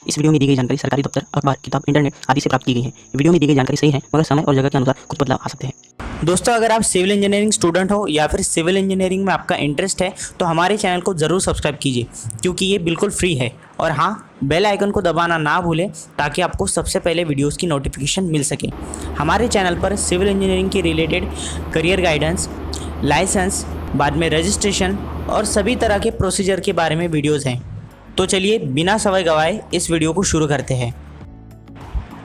इस वीडियो में दी गई जानकारी सरकारी दफ्तर, अखबार, किताब, इंटरनेट आदि से प्राप्त की गई है। वीडियो में दी गई जानकारी सही है, मगर समय और जगह के अनुसार कुछ बदलाव आ सकते हैं। दोस्तों, अगर आप सिविल इंजीनियरिंग स्टूडेंट हो या फिर सिविल इंजीनियरिंग में आपका इंटरेस्ट है तो हमारे चैनल को ज़रूर सब्सक्राइब कीजिए, क्योंकि ये बिल्कुल फ्री है। और हाँ, बेल आइकन को दबाना ना भूलें ताकि आपको सबसे पहले वीडियोस की नोटिफिकेशन मिल सके। हमारे चैनल पर सिविल इंजीनियरिंग के रिलेटेड करियर गाइडेंस, लाइसेंस, बाद में रजिस्ट्रेशन और सभी तरह के प्रोसीजर के बारे में वीडियोज़ हैं। तो चलिए बिना समय गवाए इस वीडियो को शुरू करते हैं।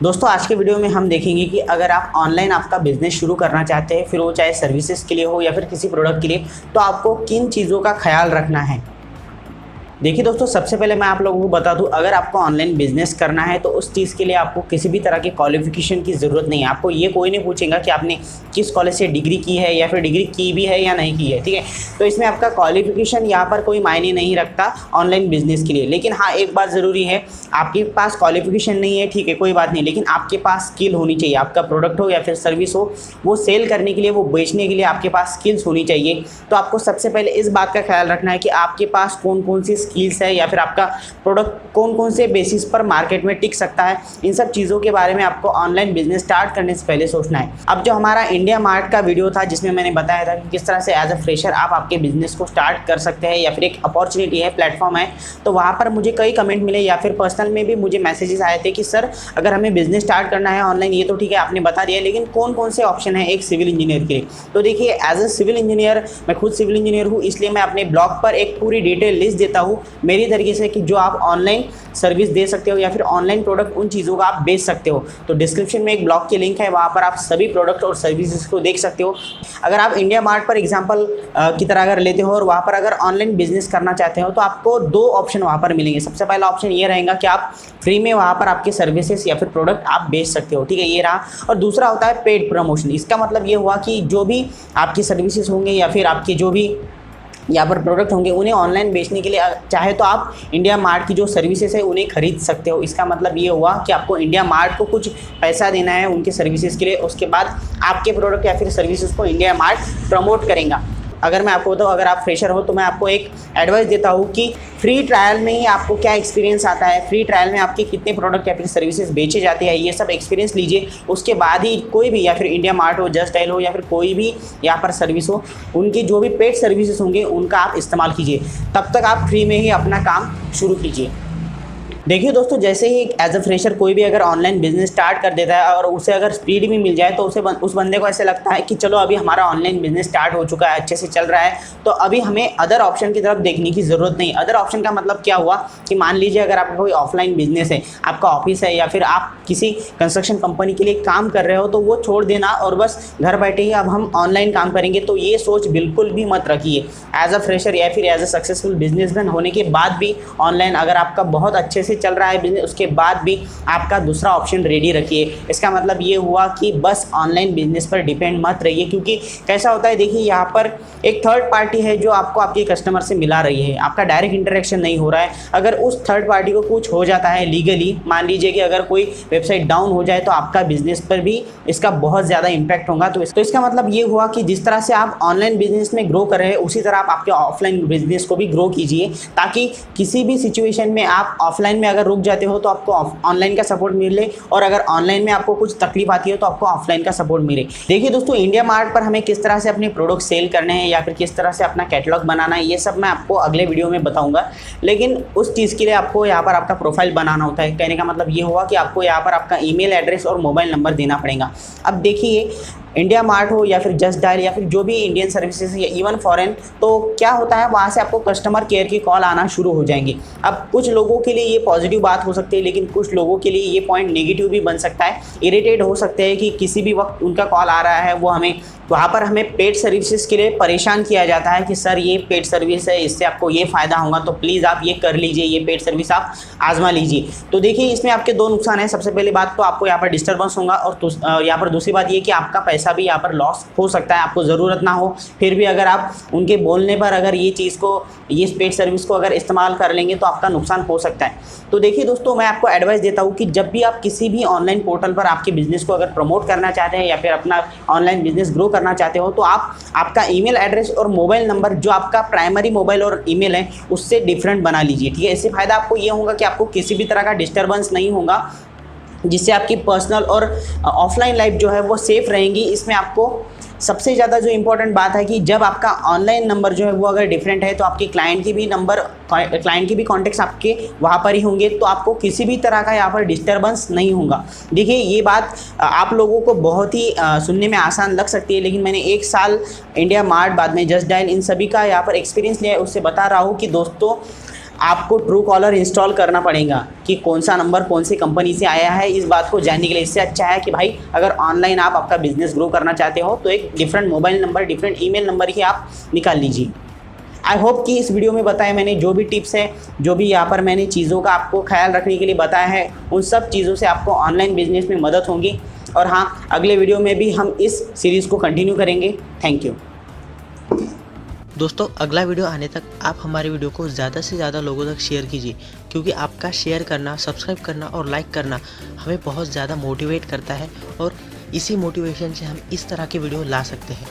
दोस्तों, आज के वीडियो में हम देखेंगे कि अगर आप ऑनलाइन आपका बिजनेस शुरू करना चाहते हैं, फिर वो चाहे सर्विसेज के लिए हो या फिर किसी प्रोडक्ट के लिए, तो आपको किन चीज़ों का ख्याल रखना है। देखिए दोस्तों, सबसे पहले मैं आप लोगों को बता दूं, अगर आपको ऑनलाइन बिजनेस करना है तो उस चीज़ के लिए आपको किसी भी तरह के क्वालिफिकेशन की ज़रूरत नहीं है। आपको ये कोई नहीं पूछेगा कि आपने किस कॉलेज से डिग्री की है या फिर डिग्री की भी है या नहीं की है, ठीक है। तो इसमें आपका क्वालिफिकेशन यहाँ पर कोई मायने नहीं रखता ऑनलाइन बिजनेस के लिए। लेकिन हाँ, एक बात ज़रूरी है, आपके पास क्वालिफिकेशन नहीं है, ठीक है, कोई बात नहीं, लेकिन आपके पास स्किल होनी चाहिए। आपका प्रोडक्ट हो या फिर सर्विस हो, वो सेल करने के लिए, वो बेचने के लिए आपके पास स्किल्स होनी चाहिए। तो आपको सबसे पहले इस बात का ख्याल रखना है कि आपके पास कौन कौन सी स्किल्स है या फिर आपका प्रोडक्ट कौन कौन से बेसिस पर मार्केट में टिक सकता है। इन सब चीज़ों के बारे में आपको ऑनलाइन बिजनेस स्टार्ट करने से पहले सोचना है। अब जो हमारा इंडिया मार्ट का वीडियो था, जिसमें मैंने बताया था कि किस तरह से एज अ फ्रेशर आप आपके बिजनेस को स्टार्ट कर सकते हैं या फिर एक अपॉर्चुनिटी है, प्लेटफॉर्म है, तो वहाँ पर मुझे कई कमेंट मिले या फिर पर्सनल में भी मुझे मैसेजेस आए थे कि सर, अगर हमें बिजनेस स्टार्ट करना है ऑनलाइन, ये तो ठीक है आपने बता दिया, लेकिन कौन कौन से ऑप्शन है एक सिविल इंजीनियर के लिए। तो देखिए, एज अ सिविल इंजीनियर, मैं खुद सिविल इंजीनियर हूँ, इसलिए मैं अपने ब्लॉग पर एक पूरी डिटेल लिस्ट देता हूँ मेरी तरीके से कि जो आप ऑनलाइन सर्विस दे सकते हो या फिर ऑनलाइन प्रोडक्ट, उन चीज़ों का आप बेच सकते हो। तो डिस्क्रिप्शन में एक ब्लॉग की लिंक है, वहाँ पर आप सभी प्रोडक्ट और सर्विसेज को देख सकते हो। अगर आप इंडिया मार्ट पर एग्जांपल की तरह अगर लेते हो और वहाँ पर अगर ऑनलाइन बिजनेस करना चाहते हो, तो आपको दो ऑप्शन वहाँ पर मिलेंगे। सबसे पहला ऑप्शन ये रहेगा कि आप फ्री में वहाँ पर आपके सर्विसेज या फिर प्रोडक्ट आप बेच सकते हो, ठीक है, ये रहा। और दूसरा होता है पेड प्रमोशन। इसका मतलब ये हुआ कि जो भी आपकी सर्विसेज होंगे या फिर आपके जो भी यहाँ पर प्रोडक्ट होंगे, उन्हें ऑनलाइन बेचने के लिए चाहे तो आप इंडिया मार्ट की जो सर्विसेज है उन्हें खरीद सकते हो। इसका मतलब ये हुआ कि आपको इंडिया मार्ट को कुछ पैसा देना है उनके सर्विसेज के लिए, उसके बाद आपके प्रोडक्ट या फिर सर्विसेज को इंडिया मार्ट प्रमोट करेगा। अगर मैं आपको बताऊँ, अगर आप फ्रेशर हो तो मैं आपको एक एडवाइस देता हूँ कि फ्री ट्रायल में ही आपको क्या एक्सपीरियंस आता है, फ्री ट्रायल में आपके कितने प्रोडक्ट या फिर सर्विसेज बेचे जाते हैं, ये सब एक्सपीरियंस लीजिए। उसके बाद ही कोई भी, या फिर इंडिया मार्ट हो, जस्ट डायल हो, या फिर कोई भी यहाँ पर सर्विस हो, उनकी जो भी पेड सर्विसेज होंगे उनका आप इस्तेमाल कीजिए। तब तक आप फ्री में ही अपना काम शुरू कीजिए। देखिए दोस्तों, जैसे ही एज अ फ्रेशर कोई भी अगर ऑनलाइन बिजनेस स्टार्ट कर देता है और उसे अगर स्पीड भी मिल जाए, तो उस बंदे को ऐसे लगता है कि चलो अभी हमारा ऑनलाइन बिजनेस स्टार्ट हो चुका है, अच्छे से चल रहा है, तो अभी हमें अदर ऑप्शन की तरफ देखने की ज़रूरत नहीं। अदर ऑप्शन का मतलब क्या हुआ कि मान लीजिए अगर आपका कोई ऑफलाइन बिजनेस है, आपका ऑफिस है या फिर आप किसी कंस्ट्रक्शन कंपनी के लिए काम कर रहे हो, तो वो छोड़ देना और बस घर बैठे ही अब हम ऑनलाइन काम करेंगे, तो ये सोच बिल्कुल भी मत रखिए। एज अ फ्रेशर या फिर एज अ सक्सेसफुल बिजनेसमैन होने के बाद भी ऑनलाइन अगर आपका बहुत अच्छे से चल रहा है बिजनेस, के बाद भी आपका दूसरा ऑप्शन रेडी रखिए। इसका मतलब ये हुआ कि बस ऑनलाइन बिजनेस पर डिपेंड मत रहिए, क्योंकि कैसा होता है, देखिए यहाँ पर एक थर्ड पार्टी है जो आपको आपके कस्टमर से मिला रही है, आपका डायरेक्ट इंटरेक्शन नहीं हो रहा है। अगर उस थर्ड पार्टी को कुछ हो जाता है लीगली, मान लीजिए कि अगर कोई वेबसाइट डाउन हो जाए, तो आपका बिजनेस पर भी इसका बहुत ज़्यादा इंपैक्ट होगा। तो इसका मतलब ये हुआ कि जिस तरह से आप ऑनलाइन बिजनेस में ग्रो कर रहे हैं, उसी तरह आप आपके ऑफलाइन बिजनेस को भी ग्रो कीजिए, ताकि किसी भी सिचुएशन में आप ऑफलाइन में अगर रुक जाते हो तो आपको ऑनलाइन का सपोर्ट मिले, और अगर ऑनलाइन में आपको कुछ तकलीफ आती है तो आपको ऑफलाइन का सपोर्ट मिले। देखिए दोस्तों, इंडिया मार्ट पर हमें किस तरह से अपने प्रोडक्ट सेल करने हैं या फिर किस तरह से अपना कैटलॉग बनाना है, ये सब मैं आपको अगले वीडियो में बताऊंगा। लेकिन उस चीज़ के लिए आपको यहाँ पर आपका प्रोफाइल बनाना होता है। कहने का मतलब ये हुआ कि आपको यहाँ पर आपका ईमेल एड्रेस और मोबाइल नंबर देना पड़ेगा। अब देखिए, इंडिया मार्ट हो या फिर जस्ट डायल या फिर जो भी इंडियन सर्विसेज या इवन फॉरेन, तो क्या होता है, वहाँ से आपको कस्टमर केयर की कॉल आना शुरू हो जाएंगी। अब कुछ लोगों के लिए ये पॉजिटिव बात हो सकती है, लेकिन कुछ लोगों के लिए ये पॉइंट नेगेटिव भी बन सकता है। इरिटेट हो सकते हैं कि किसी भी वक्त उनका कॉल आ रहा है, वो हमें वहाँ पर हमें पेड सर्विसेज के लिए परेशान किया जाता है कि सर ये पेड सर्विस है, इससे आपको ये फ़ायदा होगा, तो प्लीज़ आप ये कर लीजिए, ये पेड सर्विस आप आजमा लीजिए। तो देखिए, इसमें आपके दो नुकसान हैं। सबसे पहली बात तो आपको यहाँ पर डिस्टर्बेंस होगा, और यहाँ पर दूसरी बात ये कि आपका पैसा पैसा भी यहाँ पर लॉस हो सकता है, आपको ज़रूरत ना हो, फिर भी अगर आप उनके बोलने पर अगर ये चीज़ को, ये पेड सर्विस को अगर इस्तेमाल कर लेंगे तो आपका नुकसान हो सकता है। तो देखिए दोस्तों, मैं आपको एडवाइस देता हूँ कि जब भी आप किसी भी ऑनलाइन पोर्टल पर आपके बिजनेस को अगर प्रमोट करना चाहते हैं या फिर अपना ऑनलाइन बिजनेस ग्रो करना चाहते हो, तो आप आपका ईमेल एड्रेस और मोबाइल नंबर जो आपका प्राइमरी मोबाइल और ईमेल है उससे डिफरेंट बना लीजिए, ठीक है। इससे फ़ायदा आपको ये होगा कि आपको किसी भी तरह का डिस्टर्बेंस नहीं होगा, जिससे आपकी पर्सनल और ऑफलाइन लाइफ जो है वो सेफ़ रहेंगी। इसमें आपको सबसे ज़्यादा जो इम्पोर्टेंट बात है कि जब आपका ऑनलाइन नंबर जो है वो अगर डिफरेंट है तो आपके क्लाइंट के भी नंबर, क्लाइंट के भी कॉन्टेक्ट्स आपके वहाँ पर ही होंगे, तो आपको किसी भी तरह का यहाँ पर डिस्टर्बेंस नहीं होगा। देखिए, ये बात आप लोगों को बहुत ही सुनने में आसान लग सकती है, लेकिन मैंने 1 साल इंडिया मार्ट, बाद में जस्ट डायल, इन सभी का यहाँ पर एक्सपीरियंस लिया है। उससे बता रहा हूँ कि दोस्तों, आपको ट्रू कॉलर इंस्टॉल करना पड़ेगा कि कौन सा नंबर कौन सी कंपनी से आया है, इस बात को जानने के लिए। इससे अच्छा है कि भाई अगर ऑनलाइन आप आपका बिजनेस ग्रो करना चाहते हो तो एक different mobile number, different email number ही आप निकाल लीजिए। आई होप कि इस वीडियो में बताया मैंने जो भी टिप्स है, जो भी यहाँ पर मैंने चीज़ों का आपको ख्याल रखने के लिए बताया है, उन सब चीज़ों से आपको ऑनलाइन बिजनेस में मदद होगी। और हाँ, अगले वीडियो में भी हम इस सीरीज़ को कंटिन्यू करेंगे। थैंक यू दोस्तों, अगला वीडियो आने तक आप हमारे वीडियो को ज़्यादा से ज़्यादा लोगों तक शेयर कीजिए, क्योंकि आपका शेयर करना, सब्सक्राइब करना और लाइक करना हमें बहुत ज़्यादा मोटिवेट करता है और इसी मोटिवेशन से हम इस तरह के वीडियो ला सकते हैं।